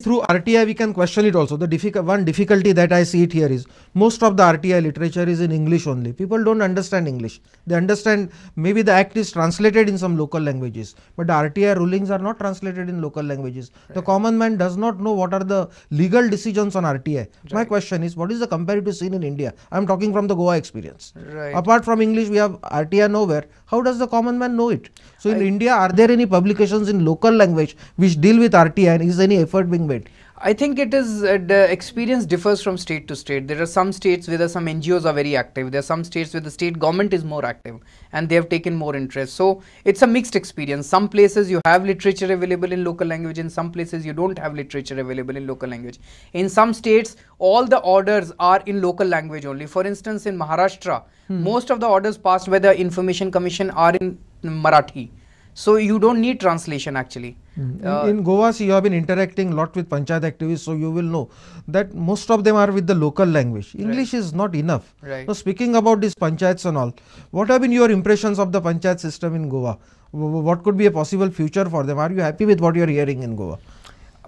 through RTI we can question it also. The one difficulty that I see it here is most of the RTI literature is in English only. People don't understand English. They understand maybe the act is translated in some local languages, but the RTI rulings are not translated in local languages. Right. The common man does not know what are the legal decisions on RTI. Right. My question is, what is the comparative scene in India? I am talking from the Goa experience. Right. Apart from English, we have RTI nowhere. How does the common man know it? So in India, are there any publications in local language which deal with RTI, and is any effort being made? I think it is the experience differs from state to state. There are some states where some NGOs are very active. There are some states where the state government is more active and they have taken more interest. So it's a mixed experience. Some places you have literature available in local language, in some places you don't have literature available in local language. In some states, all the orders are in local language only. For instance, in Maharashtra, most of the orders passed by the Information Commission are in Marathi. So you don't need translation actually. In Goa, you have been interacting a lot with Panchayat activists, so you will know that most of them are with the local language. English is not enough. Right. So speaking about these Panchayats and all, what have been your impressions of the Panchayat system in Goa? What could be a possible future for them? Are you happy with what you are hearing in Goa?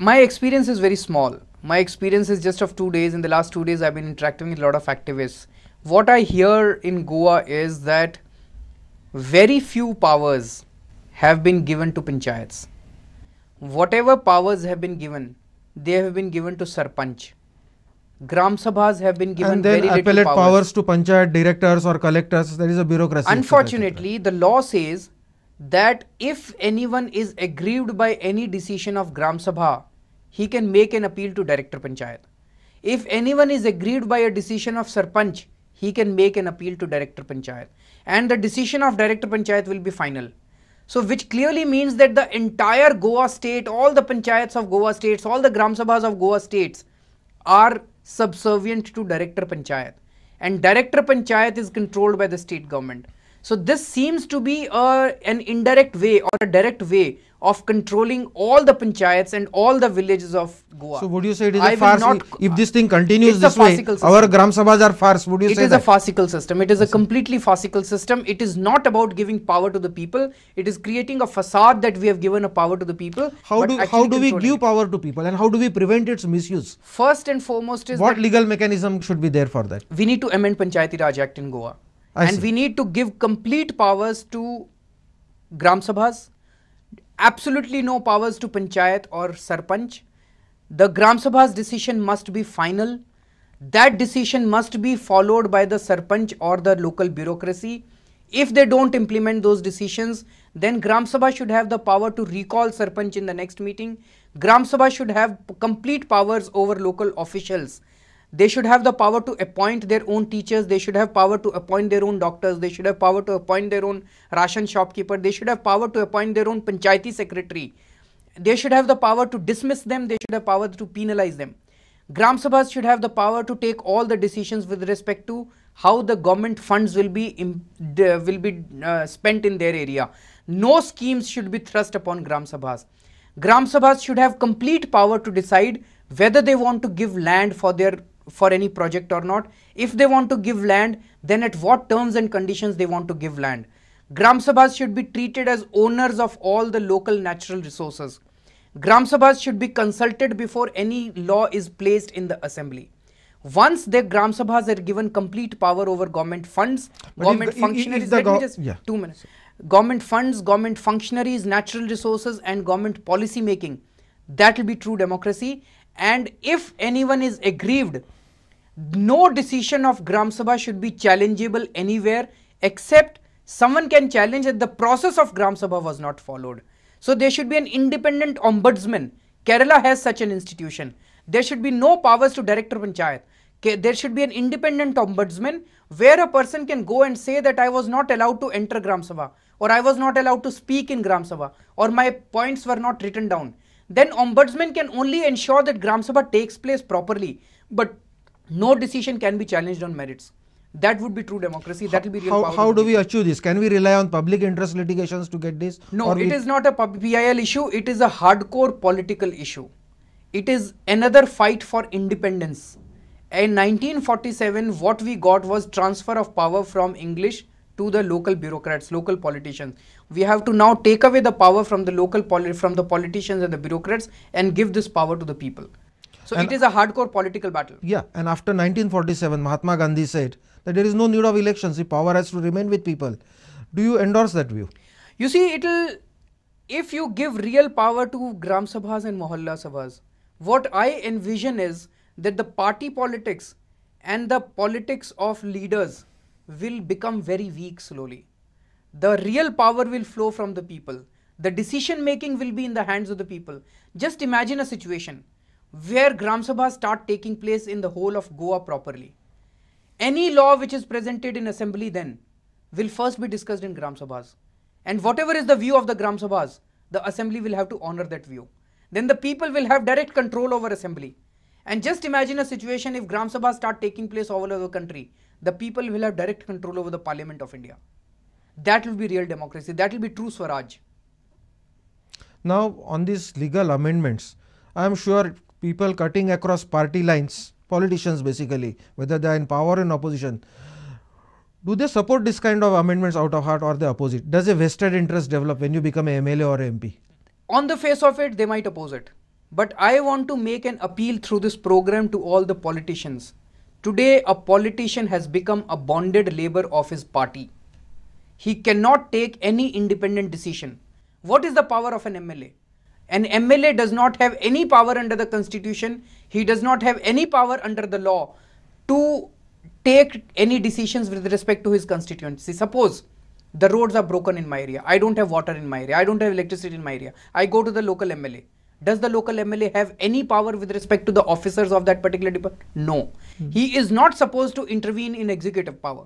My experience is very small. My experience is just of 2 days. In the last 2 days, I've been interacting with a lot of activists. What I hear in Goa is that very few powers have been given to panchayats. Whatever powers have been given, they have been given to Sarpanch. Gram Sabhas have been given very little powers. And then appellate powers to panchayat directors or collectors. There is a bureaucracy. Unfortunately, the law says that if anyone is aggrieved by any decision of Gram Sabha, he can make an appeal to Director Panchayat. If anyone is aggrieved by a decision of Sarpanch, he can make an appeal to Director Panchayat. And the decision of Director Panchayat will be final. So which clearly means that the entire Goa state, all the panchayats of Goa states, all the Gram Sabhas of Goa states are subservient to Director Panchayat. And Director Panchayat is controlled by the state government. So this seems to be an indirect way or a direct way of controlling all the panchayats and all the villages of Goa. So would you say it is a farce? If this thing continues this way, our Gram Sabhas are farce, would you say that? It is a farcical system. It is a completely farcical system. It is not about giving power to the people. It is creating a facade that we have given a power to the people. How do we give power to people and how do we prevent its misuse? First and foremost is what legal mechanism should be there for that? We need to amend Panchayati Raj Act in Goa. And we need to give complete powers to Gram Sabhas, absolutely no powers to Panchayat or Sarpanch. The Gram Sabha's decision must be final. That decision must be followed by the Sarpanch or the local bureaucracy. If they don't implement those decisions, then Gram Sabha should have the power to recall Sarpanch in the next meeting. Gram Sabha should have complete powers over local officials. They should have the power to appoint their own teachers. They should have power to appoint their own doctors. They should have power to appoint their own ration shopkeeper. They should have power to appoint their own panchayati secretary. They should have the power to dismiss them. They should have power to penalize them. Gram Sabhas should have the power to take all the decisions with respect to how the government funds will be spent in their area. No schemes should be thrust upon Gram Sabhas. Gram Sabhas should have complete power to decide whether they want to give land for any project or not. If they want to give land, then at what terms and conditions they want to give land. Gram Sabhas should be treated as owners of all the local natural resources. Gram Sabhas should be consulted before any law is placed in the assembly. Once the Gram Sabhas are given complete power over government funds, government functionaries, government funds, government functionaries, natural resources and government policy making, that will be true democracy. And if anyone is aggrieved, no decision of Gram Sabha should be challengeable anywhere except someone can challenge that the process of Gram Sabha was not followed. So there should be an independent ombudsman. Kerala has such an institution. There should be no powers to Director Panchayat. There should be an independent ombudsman where a person can go and say that I was not allowed to enter Gram Sabha, or I was not allowed to speak in Gram Sabha, or my points were not written down. Then ombudsman can only ensure that Gram Sabha takes place properly, but no decision can be challenged on merits. That would be true democracy. That will be real power. How do we achieve this? Can we rely on public interest litigations to get this? No, it is not a PIL issue. It is a hardcore political issue. It is another fight for independence. In 1947, what we got was transfer of power from English to the local bureaucrats, local politicians. We have to now take away the power from the from the politicians and the bureaucrats and give this power to the people. So And- it is a hardcore political battle. Yeah, and after 1947, Mahatma Gandhi said that there is no need of elections, the power has to remain with people. Do you endorse that view? You see, if you give real power to Gram Sabhas and Mohalla Sabhas, what I envision is that the party politics and the politics of leaders will become very weak slowly. The real power will flow from the people. The decision making will be in the hands of the people. Just imagine a situation where Gram Sabhas start taking place in the whole of Goa properly. Any law which is presented in assembly then will first be discussed in Gram Sabhas. And whatever is the view of the Gram Sabhas, the assembly will have to honor that view. Then the people will have direct control over assembly. And just imagine a situation if Gram Sabhas start taking place all over the country, the people will have direct control over the Parliament of India. That will be real democracy. That will be true Swaraj. Now, on these legal amendments, I am sure people cutting across party lines, politicians basically, whether they are in power or in opposition, do they support this kind of amendments out of heart or the opposite? Does a vested interest develop when you become a MLA or MP? On the face of it, they might oppose it. But I want to make an appeal through this program to all the politicians. Today, a politician has become a bonded labor of his party. He cannot take any independent decision. What is the power of an MLA? An MLA does not have any power under the constitution. He does not have any power under the law to take any decisions with respect to his constituency. Suppose the roads are broken in my area. I don't have water in my area. I don't have electricity in my area. I go to the local MLA. Does the local MLA have any power with respect to the officers of that particular department? No. He is not supposed to intervene in executive power.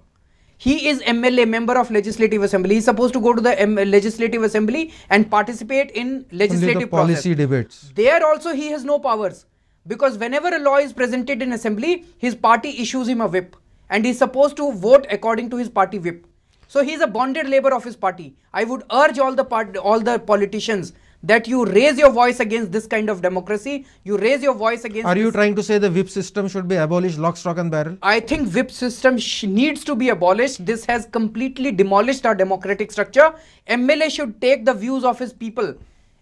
He is MLA, member of Legislative Assembly. He is supposed to go to the Legislative Assembly and participate in legislative policy process. debates. There also he has no powers, because whenever a law is presented in assembly, his party issues him a whip and he is supposed to vote according to his party whip. So he is a bonded labor of his party. I would urge all the politicians that you raise your voice against this kind of democracy. You raise your voice against. Are you trying to say the whip system should be abolished, lock, stock and barrel? I think whip system needs to be abolished. This has completely demolished our democratic structure. MLA should take the views of his people.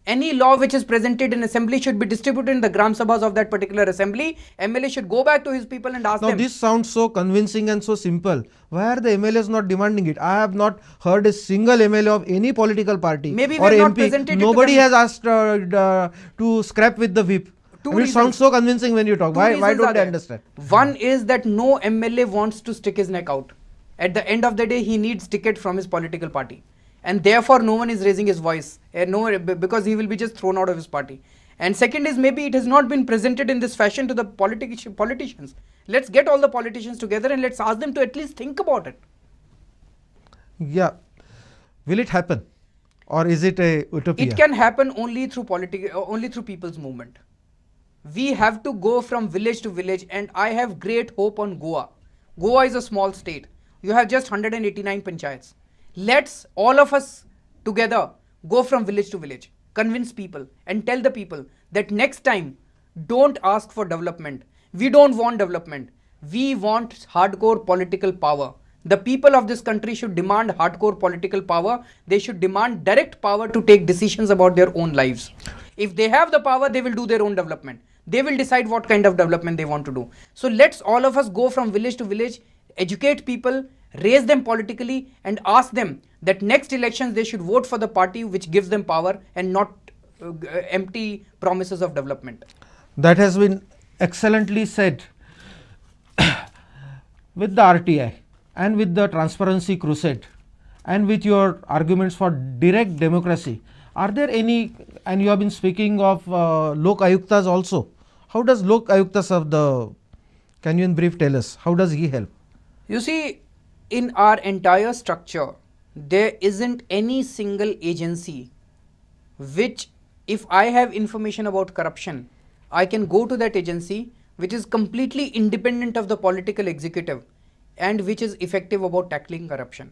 Any law which is presented in assembly should be distributed in the Gram Sabhas of that particular assembly. MLA should go back to his people and ask Now them. this sounds so convincing and so simple. Why are the MLAs not demanding it? I have not heard a single MLA of any political party Maybe or we have not MP. presented it to Nobody them. has asked to scrap with the whip. Two I mean, it reasons. sounds so convincing when you talk. Two Why reasons are don't they there. understand? One is that no MLA wants to stick his neck out. At the end of the day, he needs ticket from his political party. And therefore, no one is raising his voice, because he will be just thrown out of his party. And second is, maybe it has not been presented in this fashion to the politicians. Let's get all the politicians together and let's ask them to at least think about it. Yeah. Will it happen? Or is it a utopia? It can happen only through only through people's movement. We have to go from village to village, and I have great hope on Goa. Goa is a small state. You have just 189 panchayats. Let's all of us together go from village to village, convince people and tell the people that next time don't ask for development. We don't want development. We want hardcore political power. The people of this country should demand hardcore political power. They should demand direct power to take decisions about their own lives. If they have the power, they will do their own development. They will decide what kind of development they want to do. So let's all of us go from village to village, educate people, raise them politically and ask them that next elections they should vote for the party which gives them power and not empty promises of development. That has been excellently said. With the RTI and with the transparency crusade and with your arguments for direct democracy, are there any, and you have been speaking of Lok Ayuktas also. How does Lok Ayukta serve the, can you in brief tell us, how does he help? You see, in our entire structure, there isn't any single agency which, if I have information about corruption, I can go to that agency which is completely independent of the political executive and which is effective about tackling corruption.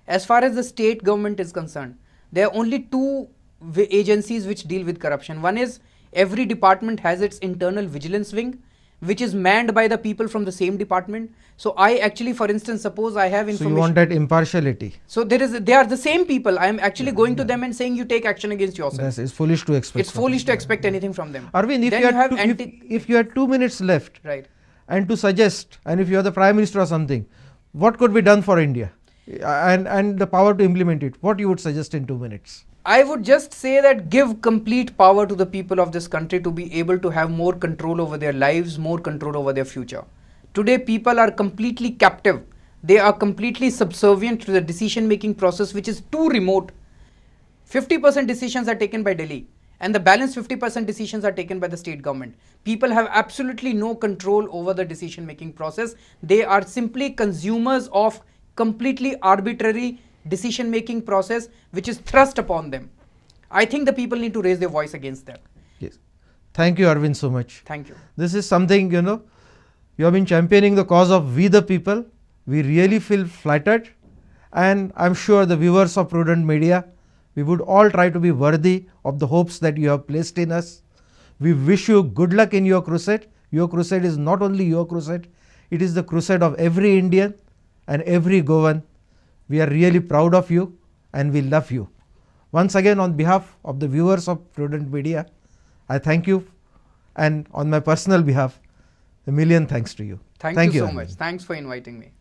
As far as the state government is concerned, there are only two agencies which deal with corruption. One is every department has its internal vigilance wing, which is manned by the people from the same department. So I actually, for instance, suppose I have So information. you want that impartiality. So they are the same people. I am actually going to them and saying you take action against yourself. That's, it's foolish to expect. It's foolish to expect anything from them. Arvind, if Then you, you have had if you had 2 minutes left, right. and to suggest, and if you are the Prime Minister or something, what could be done for India, and the power to implement it, what you would suggest in 2 minutes? I would just say that give complete power to the people of this country to be able to have more control over their lives, more control over their future. Today people are completely captive. They are completely subservient to the decision making process, which is too remote. 50% decisions are taken by Delhi and the balance 50% decisions are taken by the state government. People have absolutely no control over the decision making process. They are simply consumers of completely arbitrary decision making process which is thrust upon them. I think the people need to raise their voice against that. Yes. Thank you, Arvind, so much. Thank you. This is something, you have been championing the cause of we the people. We really feel flattered, and I'm sure the viewers of Prudent Media, we would all try to be worthy of the hopes that you have placed in us. We wish you good luck in your crusade. Your crusade is not only your crusade, it is the crusade of every Indian and every Goan. We are really proud of you and we love you. Once again, on behalf of the viewers of Prudent Media, I thank you, and on my personal behalf, a million thanks to you. Thank you so Arvind. much. Thanks for inviting me.